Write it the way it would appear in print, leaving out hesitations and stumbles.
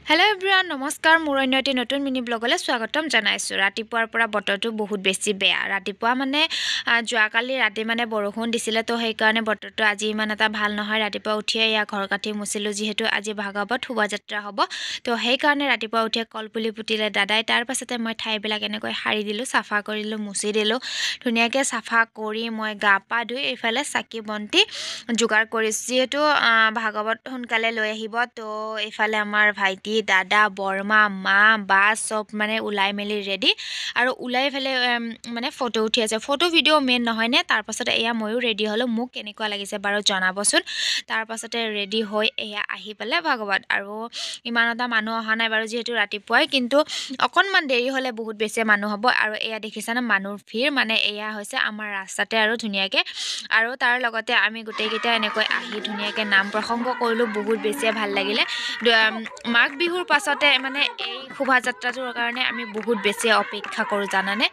hello' everyone নমস্কাৰ মোৰ অন্য এটি নতুন মিনি ব্লগলৈ স্বাগতম জনাইছোঁ ৰাতিপুৱাৰ পৰা বতৰটো বহুত বেছি বেয়া ৰাতিপুৱা মানে যোৱাকালি ৰাতি মানে বৰষুণ দিছিলে তো সেইকাৰণে বতৰটো আজি ইমান এটা ভাল নহয় ৰাতিপুৱা উঠিয়ে ইয়া ঘৰ কাটি মুচিলোঁ যিহেতু আজি ভাগৱত শোভাযাত্ৰা হ'ব তো সেইকাৰণে ৰাতিপুৱা উঠিয়ে কলপুলি পুতিলে দাদাই তাৰ পাছতে মই ঠাইবিলাক এনেকৈ সাৰি দিলোঁ চাফা কৰিলোঁ মুচি দিলোঁ ধুনীয়াকৈ চাফা কৰি মই গা পা ধুই এইফালে চাকি বন্তি যোগাৰ কৰিছোঁ যিহেতু ভাগৱত সোনকালে লৈ আহিব তো এইফালে আমাৰ ভাইটি দাদা বৰমা মা বা চব মানে ওলাই মেলি ৰেডি আৰু ওলাই ফেলে মানে ফটো উঠি আছে ফটো ভিডিঅ' মেইন নহয়নে তাৰ পাছতে এয়া ময়ো ৰেডি হ'লোঁ মোক কেনেকুৱা লাগিছে বাৰু জনাবচোন তাৰ পাছতে ৰেডি হৈ এয়া আহি পেলাই ভাগৱত আৰু ইমান এটা মানুহ অহা নাই বাৰু যিহেতু ৰাতিপুৱাই কিন্তু অকণমান দেৰি হ'লে বহুত বেছি মানুহ হ'ব আৰু এয়া দেখিছানে মানুহ ভিৰ মানে এয়া হৈছে আমাৰ ৰাস্তাতে আৰু ধুনীয়াকৈ আৰু তাৰ লগতে আমি গোটেইকেইটা এনেকৈ আহি ধুনীয়াকৈ নাম প্ৰসংগ কৰিলোঁ বহুত বেছিয়ে ভাল লাগিলে মাঘ বিহুৰ পাছতে মানে এই শোভাযাত্ৰাটোৰ কাৰণে আমি বহুত বেছি অপেক্ষা কৰোঁ জানানে